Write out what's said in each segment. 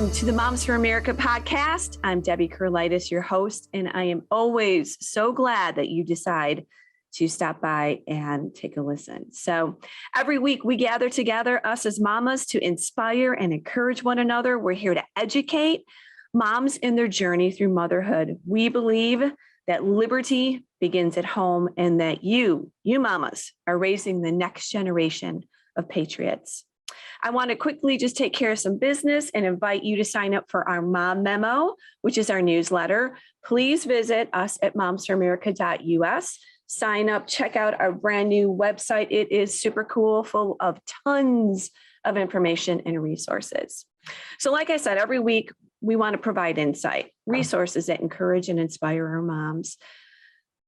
Welcome to the Moms for America podcast. I'm Debbie Curlitis, your host, and I am always so glad that you decide to stop by and take a listen. So every week we gather together, us as mamas, to inspire and encourage one another. We're here to educate moms in their journey through motherhood. We believe that liberty begins at home and that you mamas, are raising the next generation of patriots. I want to quickly just take care of some business and invite you to sign up for our Mom Memo, which is our newsletter. Please visit us at momsforamerica.us. Sign up, check out our brand new website. It is super cool, full of tons of information and resources. So like I said, every week we want to provide insight, resources that encourage and inspire our moms.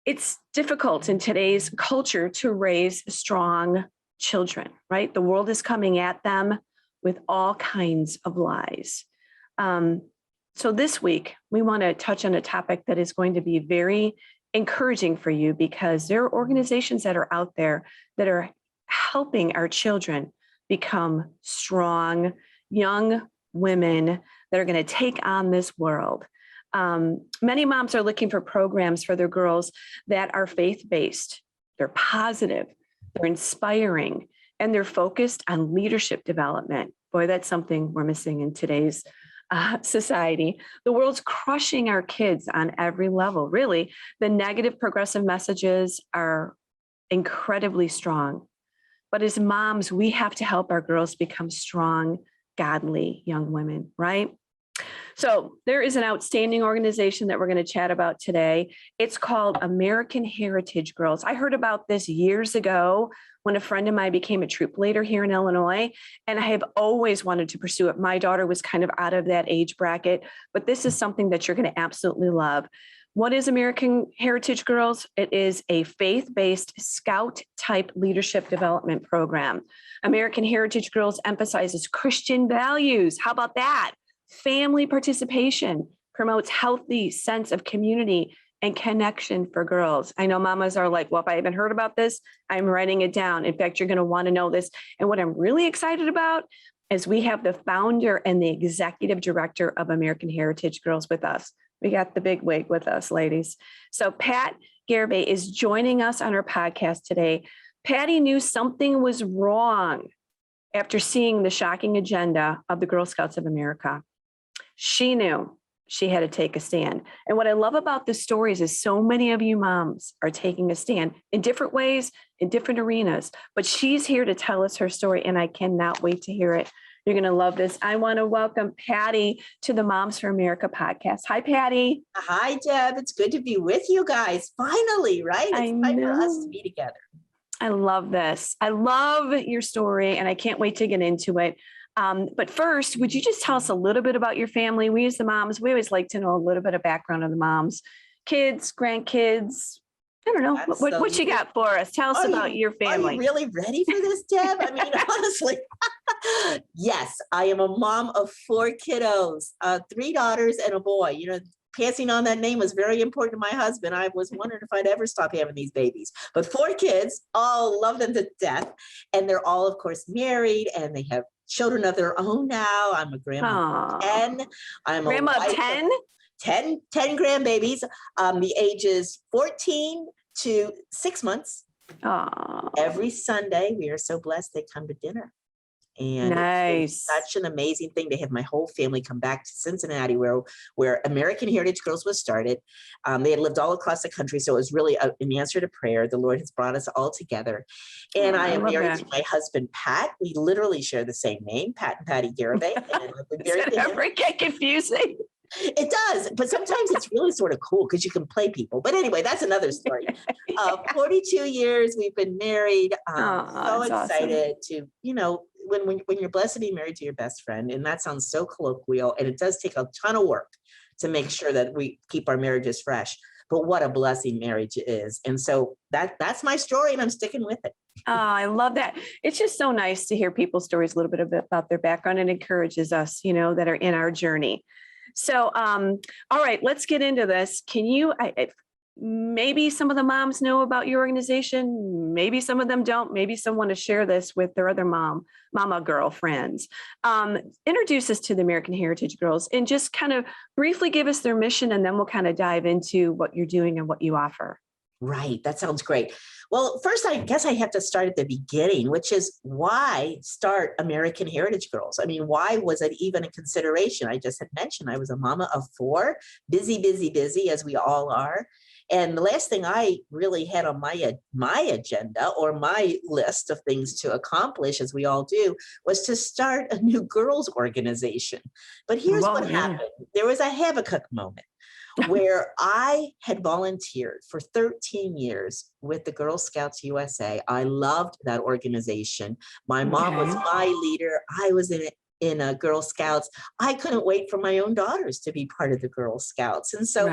It's difficult in today's culture to raise strong children, right? The world is coming at them with all kinds of lies. So this week, we want to touch on a topic that is going to be very encouraging for you because there are organizations that are out there that are helping our children become strong, young women that are going to take on this world. Many moms are looking for programs for their girls that are faith-based. They're positive. They're inspiring, and they're focused on leadership development. Boy, that's something we're missing in today's society. The world's crushing our kids on every level. Really, the negative progressive messages are incredibly strong. But as moms, we have to help our girls become strong, godly young women, right? So there is an outstanding organization that we're going to chat about today. It's called American Heritage Girls. I heard about this years ago when a friend of mine became a troop leader here in Illinois, and I have always wanted to pursue it. My daughter was kind of out of that age bracket, but this is something that you're going to absolutely love. What is American Heritage Girls? It is a faith-based scout-type leadership development program. American Heritage Girls emphasizes Christian values. How about that? Family participation, promotes healthy sense of community and connection for girls. I know mamas are like, well, if I haven't heard about this, I'm writing it down. In fact, you're going to want to know this. And what I'm really excited about is we have the founder and the executive director of American Heritage Girls with us. We got the big wig with us, ladies. So Pat Garibay is joining us on our podcast today. Patty knew something was wrong after seeing the shocking agenda of the Girl Scouts of America. She knew she had to take a stand. And what I love about the stories is so many of you moms are taking a stand in different ways, in different arenas, but she's here to tell us her story, and I cannot wait to hear it. You're going to love this. I want to welcome Patty to the Moms for America podcast. Hi, Patty. Hi, Deb. It's good to be with you guys. Finally, right? It's time for us to be together. I love this. I love your story, and I can't wait to get into it. But first, would you just tell us a little bit about your family? We as the moms, we always like to know a little bit of background of the moms, kids, grandkids. I don't know. What you got for us? Tell us about your family. Are you really ready for this, Deb? I mean, honestly, yes, I am a mom of 4 kiddos, 3 daughters and a boy. You know, passing on that name was very important to my husband. I was wondering if I'd ever stop having these babies. But 4 kids, all love them to death. And they're all, of course, married, and they have children of their own now. I'm a grandma of 10. I'm grandma of 10? 10 grandbabies, the ages 14 to 6 months. Aww. Every Sunday, we are so blessed they come to dinner. And nice. It's such an amazing thing to have my whole family come back to Cincinnati, where American Heritage Girls was started. They had lived all across the country, so it was really an answer to prayer. The Lord has brought us all together. And I am married to my husband, Pat. We literally share the same name, Pat and Patti Garibay. And Does it ever get confusing? It does, but sometimes it's really sort of cool because you can play people. But anyway, that's another story. 42 years we've been married. So excited to, you know, when you're blessed to be married to your best friend, and that sounds so colloquial, and it does take a ton of work to make sure that we keep our marriages fresh. But what a blessing marriage is. And so that's my story, and I'm sticking with it. Oh, I love that. It's just so nice to hear people's stories, a little bit about their background, and encourages us, you know, that are in our journey. So, all right, let's get into this. Can you, maybe some of the moms know about your organization. Maybe some of them don't. Maybe some want to share this with their other mama girl friends. Introduce us to the American Heritage Girls and just kind of briefly give us their mission, and then we'll kind of dive into what you're doing and what you offer. Right. That sounds great. Well, first, I guess I have to start at the beginning, which is why start American Heritage Girls? I mean, why was it even a consideration? I just had mentioned I was a mama of 4, busy, as we all are. And the last thing I really had on my agenda or my list of things to accomplish, as we all do, was to start a new girls organization. But here's what happened. There was a Habakkuk moment where I had volunteered for 13 years with the Girl Scouts USA. I loved that organization. My mom was my leader. I was in a Girl Scouts. I couldn't wait for my own daughters to be part of the Girl Scouts. And so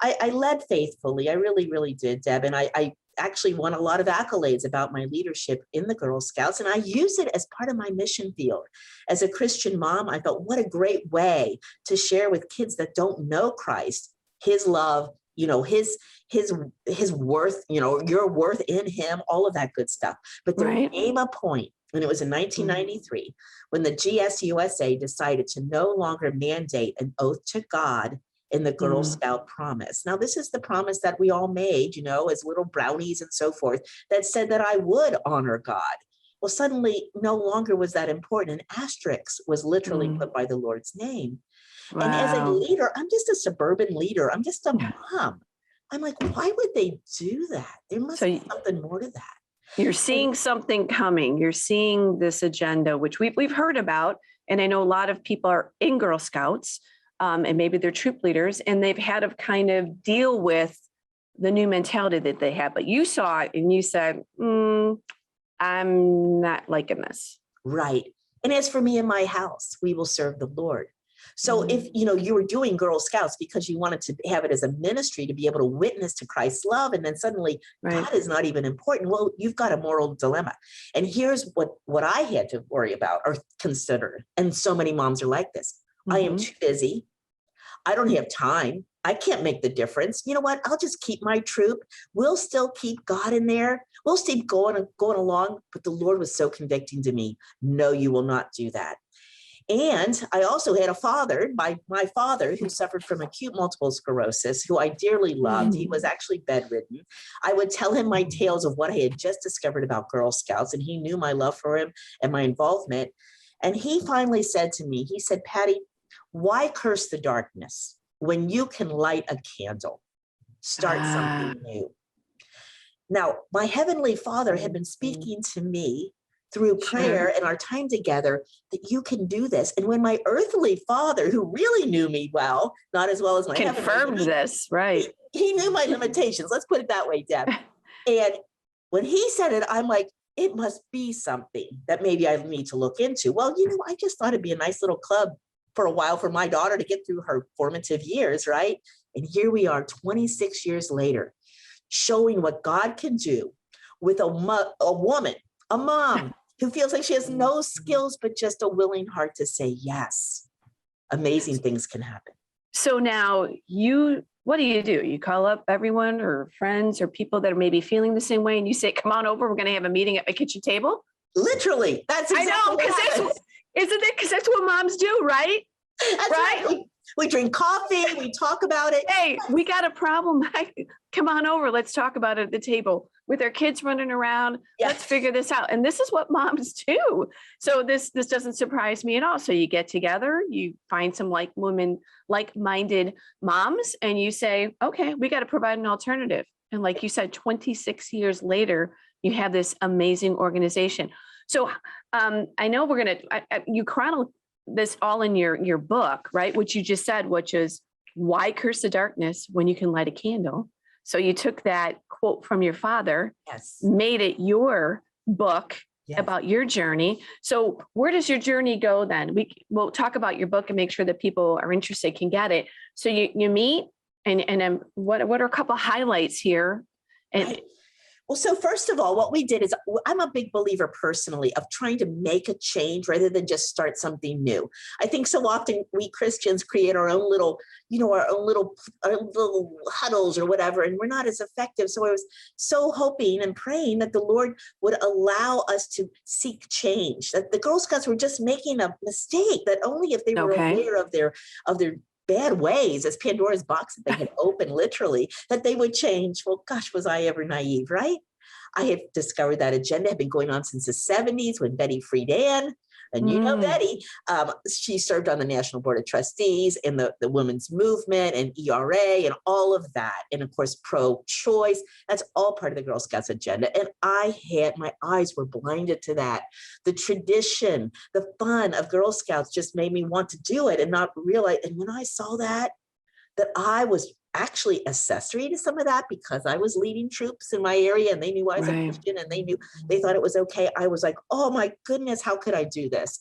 I led faithfully. I really, really did, Deb. And I actually won a lot of accolades about my leadership in the Girl Scouts. And I use it as part of my mission field. As a Christian mom, I thought, what a great way to share with kids that don't know Christ, his love, his worth, your worth in him, all of that good stuff. But there came a point, and it was in 1993, when the GSUSA decided to no longer mandate an oath to God in the Girl Scout promise. Now, this is the promise that we all made, as little brownies and so forth, that said that I would honor God. Well, suddenly no longer was that important. An asterisk was literally put by the Lord's name. And as a leader, I'm just a suburban leader. I'm just a mom. I'm like, why would they do that? There must be something more to that. You're seeing something coming. You're seeing this agenda, which we've heard about. And I know a lot of people are in Girl Scouts, and maybe they're troop leaders, and they've had to kind of deal with the new mentality that they have. But you saw it and you said, I'm not liking this. Right. And as for me and my house, we will serve the Lord. So if, you were doing Girl Scouts because you wanted to have it as a ministry to be able to witness to Christ's love, and then suddenly God is not even important, well, you've got a moral dilemma. And here's what I had to worry about or consider. And so many moms are like this. I am too busy. I don't have time. I can't make the difference. You know what? I'll just keep my troop. We'll still keep God in there. We'll still going along. But the Lord was so convicting to me. No, you will not do that. And I also had a father, my father, who suffered from acute multiple sclerosis, who I dearly loved. He was actually bedridden. I would tell him my tales of what I had just discovered about Girl Scouts, and he knew my love for him and my involvement. And he finally said to me, he said, Patty, why curse the darkness when you can light a candle? Start something new. Now, my Heavenly Father had been speaking to me through prayer and our time together that you can do this. And when my earthly father, who really knew me well, not as well as my confirmed this, right? He knew my limitations. Let's put it that way, Deb. And when he said it, I'm like, it must be something that maybe I need to look into. Well, I just thought it'd be a nice little club for a while for my daughter to get through her formative years, right? And here we are 26 years later, showing what God can do with a woman, a mom, who feels like she has no skills, but just a willing heart to say yes. Amazing things can happen. So now what do? You call up everyone or friends or people that are maybe feeling the same way, and you say, come on over, we're going to have a meeting at my kitchen table? Literally. That's exactly I know, because that's what moms do, right? That's right. We drink coffee, we talk about it. Hey, we got a problem. Come on over. Let's talk about it at the table with our kids running around. Yes. Let's figure this out. And this is what moms do. So this doesn't surprise me at all. So you get together, you find some like-minded moms, and you say, okay, we got to provide an alternative. And like you said, 26 years later, you have this amazing organization. So I know you chronicle this all in your book, right? Which you just said, which is why curse the darkness when you can light a candle? So you took that quote from your father, made it your book about your journey. So where does your journey go then? We'll talk about your book and make sure that people are interested can get it. So you meet and what are a couple highlights here? And Well, so first of all, what we did is I'm a big believer personally of trying to make a change rather than just start something new. I think so often we Christians create our own little, our little huddles or whatever, and we're not as effective. So I was so hoping and praying that the Lord would allow us to seek change, that the Girl Scouts were just making a mistake, that only if they were aware of their bad ways, as Pandora's box that they had opened literally, that they would change. Well, gosh, was I ever naive, right? I have discovered that agenda had been going on since the 70s when Betty Friedan, and you know Betty, she served on the National Board of Trustees and the women's movement and ERA and all of that. And of course, pro-choice, that's all part of the Girl Scouts agenda. And my eyes were blinded to that. The tradition, the fun of Girl Scouts just made me want to do it and not realize. And when I saw that I was actually accessory to some of that because I was leading troops in my area and they knew I was a Christian and they thought it was okay. I was like, oh my goodness, how could I do this?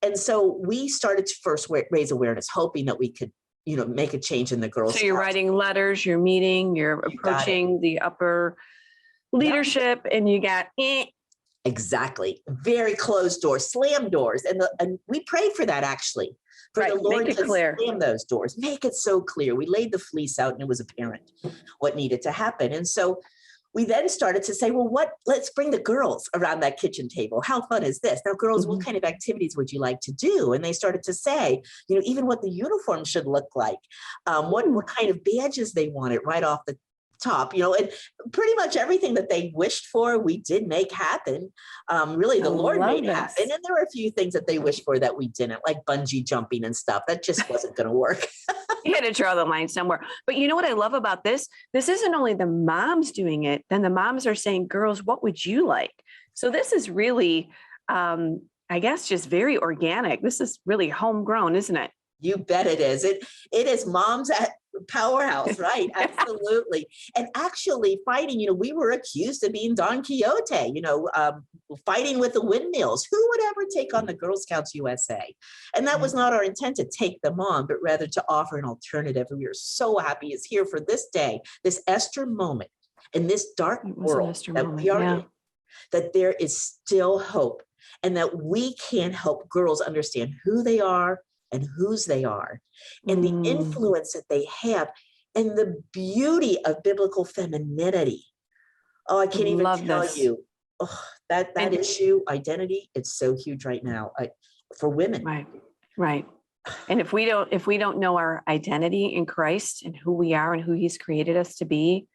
And so we started to first raise awareness, hoping that we could, make a change in the Girl Scouts. So you're writing letters, you're meeting, you're approaching the upper leadership, and you got exactly, very closed doors, slam doors. And we prayed for that actually. For the Lord to slam those doors, make it so clear. We laid the fleece out and it was apparent what needed to happen. And so we then started to say, well, let's bring the girls around that kitchen table. How fun is this? Now, girls, what kind of activities would you like to do? And they started to say, even what the uniform should look like, what kind of badges they wanted right off the top, and pretty much everything that they wished for, we did make happen. Really, the Lord made happen. And there were a few things that they wished for that we didn't, like bungee jumping and stuff. That just wasn't going to work. You had to draw the line somewhere. But you know what I love about this? This isn't only the moms doing it, then the moms are saying, girls, what would you like? So this is really, I guess, just very organic. This is really homegrown, isn't it? You bet it is. It is moms at Powerhouse, right? Absolutely. And actually fighting, we were accused of being Don Quixote, fighting with the windmills. Who would ever take on the Girl Scouts USA? And that was not our intent to take them on, but rather to offer an alternative. And we are so happy it's here for this day, this Esther moment in this dark world that we are in, that there is still hope and that we can help girls understand who they are and whose they are, and the influence that they have, and the beauty of biblical femininity. Oh, I can't even tell you. Oh, that issue, identity, it's so huge right now for women. Right. And if we don't know our identity in Christ and who we are and who He's created us to be,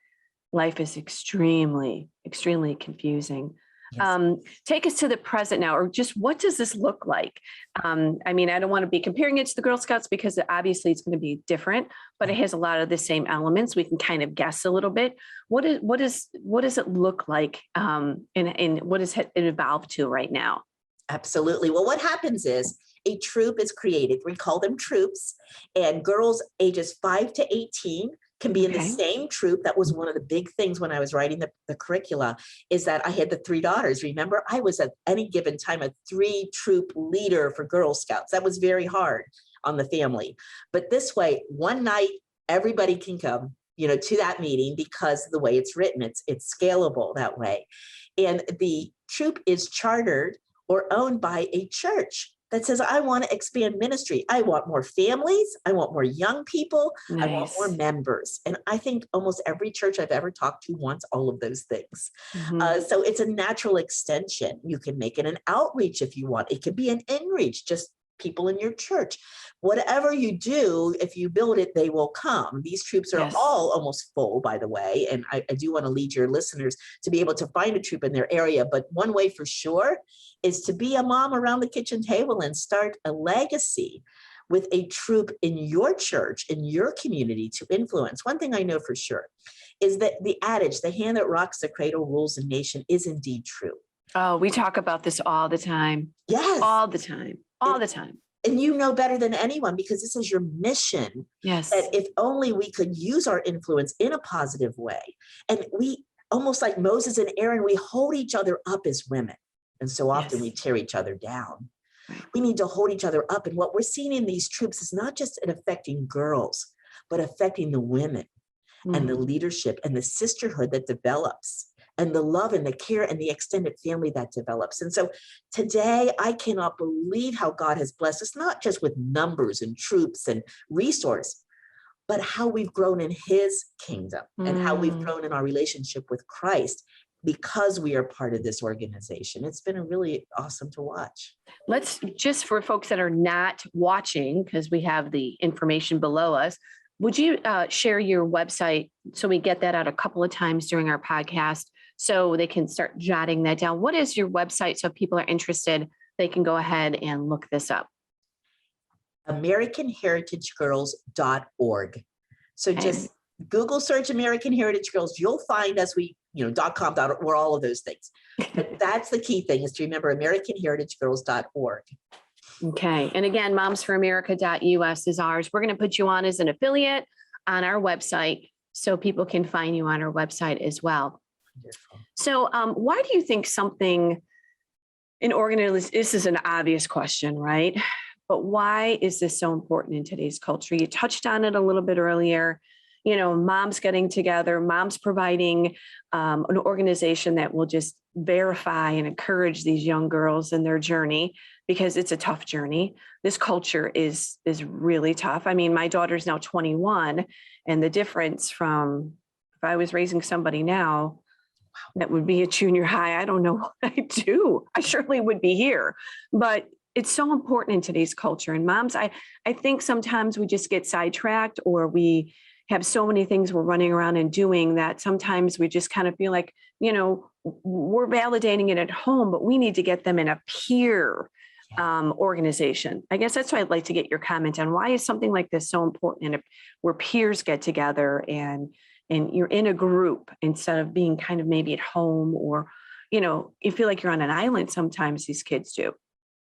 life is extremely, extremely confusing. Yes. Take us to the present now, or just what does this look like? I don't want to be comparing it to the Girl Scouts because obviously it's going to be different, but it has a lot of the same elements. We can kind of guess a little bit. What does it look like? And what does it evolve to right now? Absolutely. Well, what happens is a troop is created. We call them troops, and girls ages 5 to 18 can be in the same troop. That was one of the big things when I was writing the curricula, is that I had the 3 daughters. Remember, I was at any given time a 3-troop leader for Girl Scouts. That was very hard on the family. But this way, one night, everybody can come, to that meeting because of the way it's written, it's scalable that way. And the troop is chartered or owned by a church that says, I want to expand ministry. I want more families. I want more young people. Nice. I want more members. And I think almost every church I've ever talked to wants all of those things. So it's a natural extension. You can make it an outreach if you want. It could be an in-reach, just people in your church. Whatever you do, if you build it, they will come. These troops are all almost full, by the way. And I do want to lead your listeners to be able to find a troop in their area. But one way for sure is to be a mom around the kitchen table and start a legacy with a troop in your church, in your community to influence. One thing I know for sure is that the adage, the hand that rocks the cradle rules a nation, is indeed true. Oh, we talk about this all the time. Yes. All the time. All the time. And you know better than anyone, because this is your mission. Yes. That if only we could use our influence in a positive way. And we, almost like Moses and Aaron, we hold each other up as women. And so often we tear each other down. Right. We need to hold each other up. And what we're seeing in these troops is not just it affecting girls, but affecting the women and the leadership and the sisterhood that develops and the love and the care and the extended family that develops. And so today, I cannot believe how God has blessed us, not just with numbers and troops and resource, but how we've grown in his kingdom and how we've grown in our relationship with Christ because we are part of this organization. It's been really awesome to watch. Let's just, for folks that are not watching, because we have the information below us, would you share your website so we get that out a couple of times during our podcast so they can start jotting that down? What is your website so if people are interested, they can go ahead and look this up? AmericanHeritageGirls.org. So just Google search American Heritage Girls. You'll find us. .com, we're all of those things. But that's the key thing, is to remember AmericanHeritageGirls.org. Okay. And again, momsforamerica.us is ours. We're going to put you on as an affiliate on our website so people can find you on our website as well. Wonderful. So why do you think something in organization, this is an obvious question, right? But why is this so important in today's culture? You touched on it a little bit earlier. Moms getting together, moms providing an organization that will just verify and encourage these young girls in their journey, because it's a tough journey. This culture is really tough. I mean, my daughter's now 21, and the difference from if I was raising somebody now that would be a junior high, I don't know what I'd do. I surely would be here, but it's so important in today's culture. And moms, I think sometimes we just get sidetracked, or we have so many things we're running around and doing that sometimes we just kind of feel like, we're validating it at home, but we need to get them in a peer organization. I guess that's why I'd like to get your comment on why is something like this so important, and where peers get together and you're in a group instead of being kind of maybe at home, or, you feel like you're on an island. Sometimes these kids do.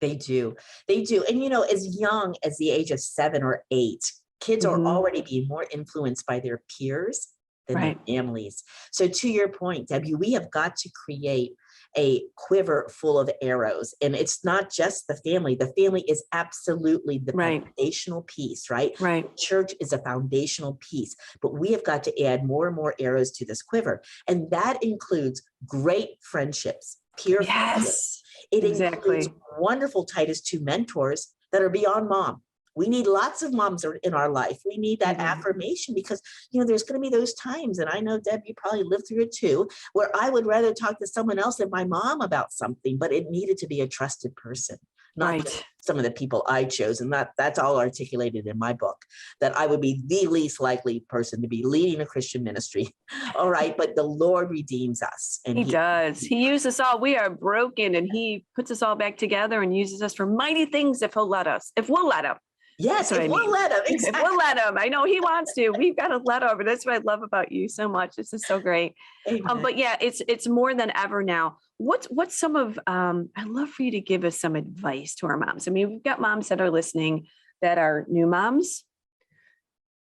They do. And, as young as the age of 7 or 8, kids are already being more influenced by their peers than their families. So to your point, Debbie, we have got to create a quiver full of arrows. And it's not just the family. The family is absolutely the foundational piece, right? Right. Church is a foundational piece, but we have got to add more and more arrows to this quiver. And that includes great friendships, peer friendships. It includes wonderful Titus 2 mentors that are beyond mom. We need lots of moms in our life. We need that affirmation, because, there's going to be those times, and I know, Deb, you probably lived through it too, where I would rather talk to someone else than my mom about something, but it needed to be a trusted person, not just some of the people I chose. And that's all articulated in my book, that I would be the least likely person to be leading a Christian ministry. All right. But the Lord redeems us. And he does. He uses us all. We are broken, and he puts us all back together and uses us for mighty things if we'll let us, if we'll let him. Yes, if we'll let him. Exactly. If we'll let him. I know he wants to. We've got to let him. That's what I love about you so much. This is so great. But yeah, it's more than ever now. What's some of, I'd love for you to give us some advice to our moms. I mean, we've got moms that are listening that are new moms,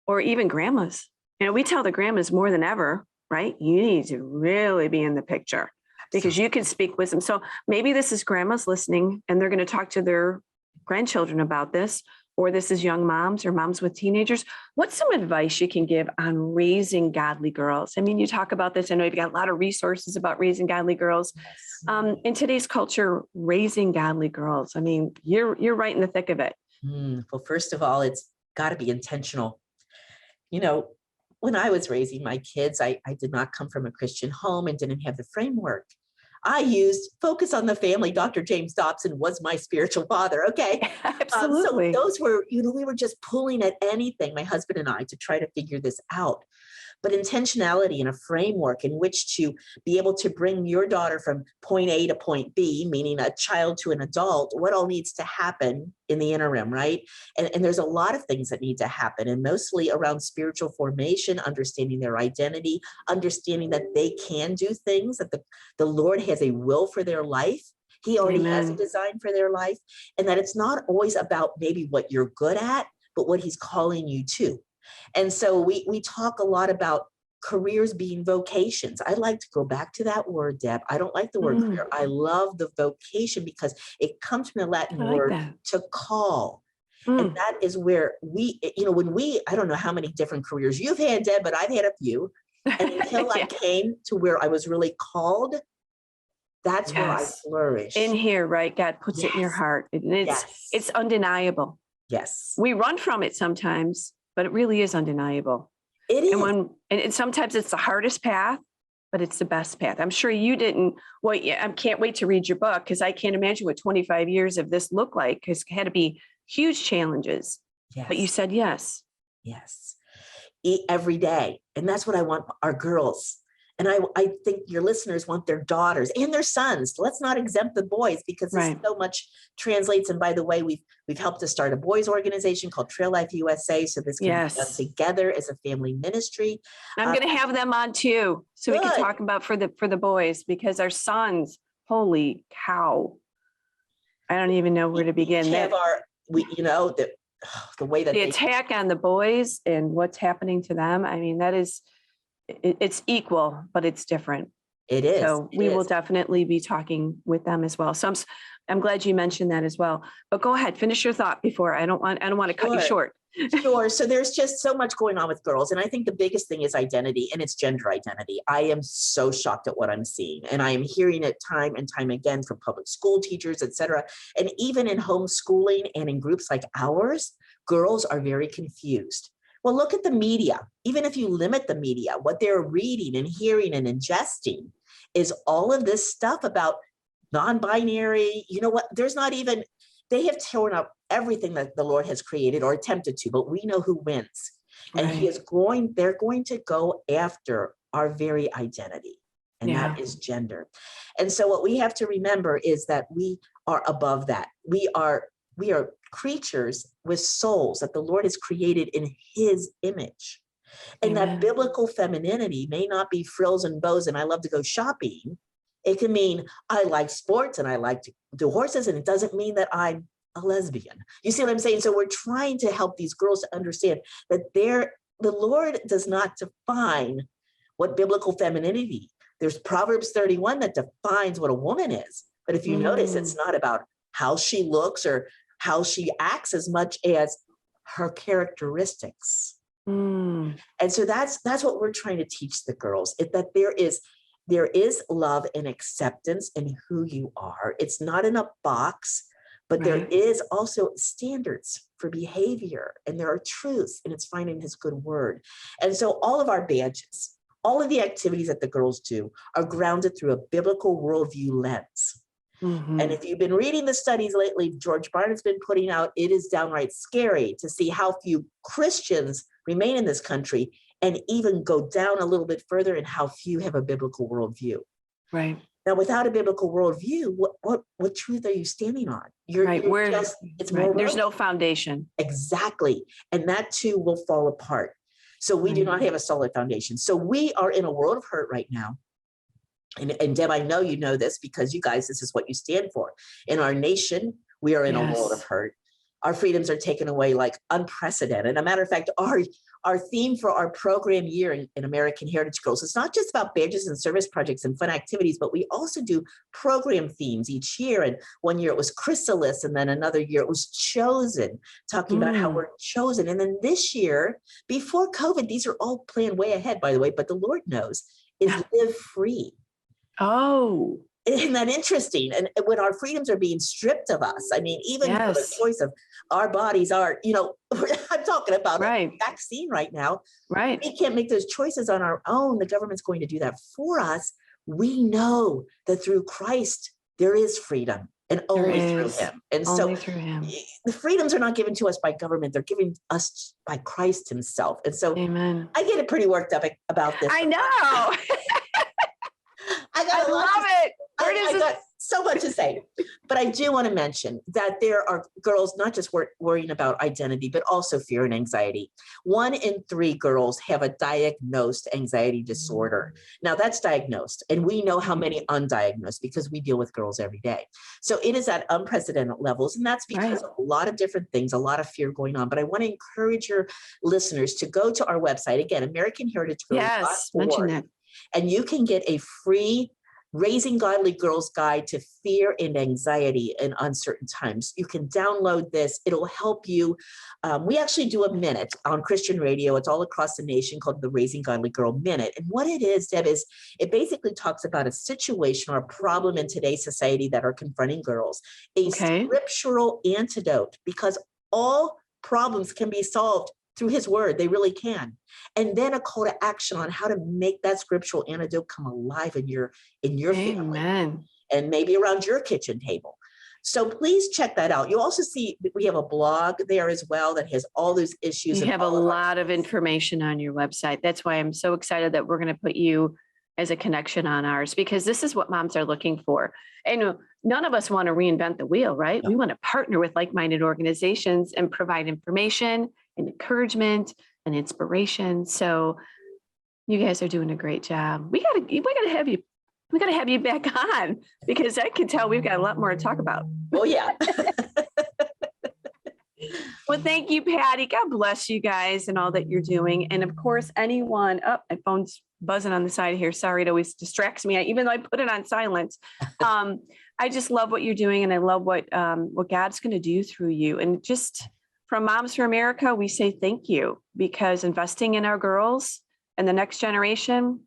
or even grandmas. We tell the grandmas more than ever, right? You need to really be in the picture, because you can speak wisdom. So maybe this is grandmas listening, and they're going to talk to their grandchildren about this, or this is young moms or moms with teenagers. What's some advice you can give on raising godly girls? I mean, you talk about this. I know you've got a lot of resources about raising godly girls. In today's culture, raising godly girls, I mean, you're right in the thick of it. Well, first of all, it's got to be intentional. When I was raising my kids, I did not come from a Christian home and didn't have the framework. I used Focus on the Family. Dr. James Dobson was my spiritual father. Okay. Absolutely. So those were, we were just pulling at anything, my husband and I, to try to figure this out. But intentionality and a framework in which to be able to bring your daughter from point A to point B, meaning a child to an adult, what all needs to happen in the interim, right? And there's a lot of things that need to happen, and mostly around spiritual formation, understanding their identity, understanding that they can do things, that the Lord has a will for their life. He already has a design for their life, and that it's not always about maybe what you're good at, but what he's calling you to. And so we talk a lot about careers being vocations. I like to go back to that word, Deb. I don't like the word career. I love the vocation because it comes from the Latin word to call. And that is where we, I don't know how many different careers you've had, Deb, but I've had a few. And until I came to where I was really called, that's where I flourished. In here, right? God puts it in your heart. And it's undeniable. Yes. We run from it sometimes, but it really is undeniable. It is. And sometimes it's the hardest path, but it's the best path. I'm sure you didn't. Well, I can't wait to read your book, because I can't imagine what 25 years of this looked like, because it had to be huge challenges. Yes. But you said yes. Yes. Eat every day. And that's what I want our girls. And I think your listeners want their daughters and their sons. Let's not exempt the boys, because this so much translates. And by the way, we've helped to start a boys organization called Trail Life USA. So this can be done together as a family ministry. I'm going to have them on too, so we can talk about for the boys, because our sons, holy cow, I don't even know where to begin. The way that the attack on the boys and what's happening to them. I mean, it's equal, but it's different. It is. So we will definitely be talking with them as well. So I'm glad you mentioned that as well. But go ahead, finish your thought before I don't want to cut you short. Sure. So there's just so much going on with girls. And I think the biggest thing is identity, and it's gender identity. I am so shocked at what I'm seeing. And I am hearing it time and time again from public school teachers, et cetera. And even in homeschooling and in groups like ours, girls are very confused. Well, look at the media. Even if you limit the media, what they're reading and hearing and ingesting is all of this stuff about non-binary. You know what? They have torn up everything that the Lord has created, or attempted to, but we know who wins. And they're going to go after our very identity. And that is gender. And so what we have to remember is that we are above that. We are creatures with souls that the Lord has created in his image. And that biblical femininity may not be frills and bows and I love to go shopping. It can mean I like sports and I like to do horses, and it doesn't mean that I'm a lesbian. You see what I'm saying? So we're trying to help these girls to understand that the Lord does not define what biblical femininity. There's Proverbs 31 that defines what a woman is. But if you notice, it's not about how she looks or how she acts as much as her characteristics. And so that's what we're trying to teach the girls, that there is love and acceptance in who you are. It's not in a box, but there is also standards for behavior, and there are truths, and it's finding his good word. And so all of our badges, all of the activities that the girls do are grounded through a biblical worldview lens. And if you've been reading the studies lately, George Barna's been putting out, it is downright scary to see how few Christians remain in this country, and even go down a little bit further in how few have a biblical worldview. Right. Now, without a biblical worldview, what truth are you standing on? There's no foundation. Exactly. And that too will fall apart. So we do not have a solid foundation. So we are in a world of hurt right now. And Deb, I know you know this, because you guys, this is what you stand for. In our nation, we are in a world of hurt. Our freedoms are taken away like unprecedented. As a matter of fact, our theme for our program year in American Heritage Girls, it's not just about badges and service projects and fun activities, but we also do program themes each year. And one year it was Chrysalis, and then another year it was Chosen, talking about how we're chosen. And then this year, before COVID, these are all planned way ahead, by the way, but the Lord knows, is Live Free. Oh. Isn't that interesting? And when our freedoms are being stripped of us, I mean, even for the choice of our bodies are, I'm talking about a vaccine right now. Right. We can't make those choices on our own. The government's going to do that for us. We know that through Christ, there is freedom, and only through him. And only so through him. The freedoms are not given to us by government. They're given us by Christ himself. And so I get it pretty worked up about this. I know. I love it. I got so much to say, but I do want to mention that there are girls not just worrying about identity, but also fear and anxiety. 1 in 3 girls have a diagnosed anxiety disorder. Now that's diagnosed, and we know how many undiagnosed, because we deal with girls every day. So it is at unprecedented levels, and that's because of a lot of different things, a lot of fear going on. But I want to encourage your listeners to go to our website, again, American Heritage Girls. Yes, mention that. And you can get a free Raising Godly Girls Guide to Fear and Anxiety in Uncertain Times. You can download this. It'll help you. We actually do a minute on Christian radio. It's all across the nation called the Raising Godly Girl Minute. And what it is, Deb, is it basically talks about a situation or a problem in today's society that are confronting girls, a scriptural antidote, because all problems can be solved through his word. They really can. And then a call to action on how to make that scriptural antidote come alive in your family and maybe around your kitchen table. So please check that out. You'll also see that we have a blog there as well that has all those issues. You have a lot of information on your website. That's why I'm so excited that we're going to put you as a connection on ours, because this is what moms are looking for. And none of us want to reinvent the wheel, right? No. We want to partner with like-minded organizations and provide information and encouragement and inspiration. So you guys are doing a great job. We gotta have you back on, because I can tell we've got a lot more to talk about. Oh yeah. Well, thank you, Patti. God bless you guys and all that you're doing. And of course, anyone, my phone's buzzing on the side here. Sorry, it always distracts me, even though I put it on silent. I just love what you're doing, and I love what God's going to do through you. And just from Moms for America, we say thank you, because investing in our girls and the next generation,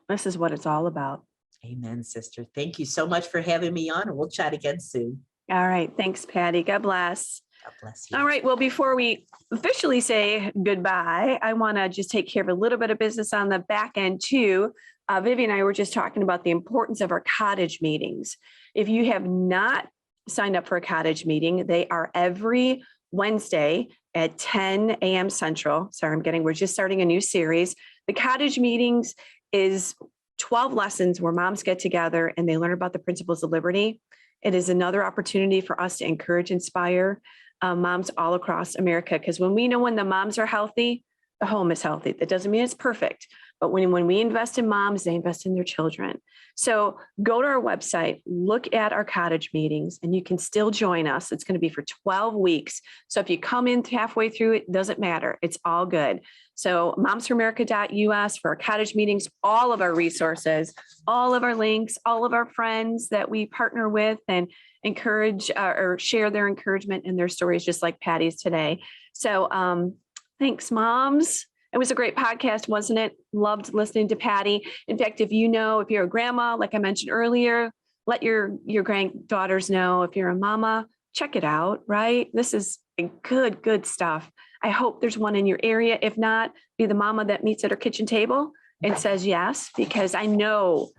this is what it's all about. Amen, sister. Thank you so much for having me on, and we'll chat again soon. All right. Thanks, Patti. God bless. God bless you. All right. Well, before we officially say goodbye, I want to just take care of a little bit of business on the back end too. Vivi and I were just talking about the importance of our cottage meetings. If you have not signed up for a cottage meeting, they are every Wednesday at 10 a.m. Central. Sorry, we're just starting a new series. The cottage meetings is 12 lessons where moms get together and they learn about the principles of liberty. It is another opportunity for us to encourage, inspire moms all across America. Because when the moms are healthy, the home is healthy. That doesn't mean it's perfect, but when we invest in moms, they invest in their children. So go to our website, look at our cottage meetings, and you can still join us. It's going to be for 12 weeks. So if you come in halfway through, it doesn't matter. It's all good. So momsforamerica.us for our cottage meetings, all of our resources, all of our links, all of our friends that we partner with and encourage or share their encouragement and their stories, just like Patti's today. So thanks, moms. It was a great podcast, wasn't it? Loved listening to Patti. In fact, if you're a grandma, like I mentioned earlier, let your granddaughters know. If you're a mama, check it out, right? This is good stuff. I hope there's one in your area. If not, be the mama that meets at her kitchen table and says yes, because I know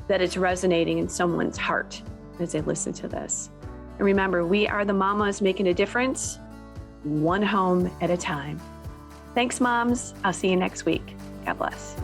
that it's resonating in someone's heart as they listen to this. And remember, we are the mamas making a difference, one home at a time. Thanks, moms. I'll see you next week. God bless.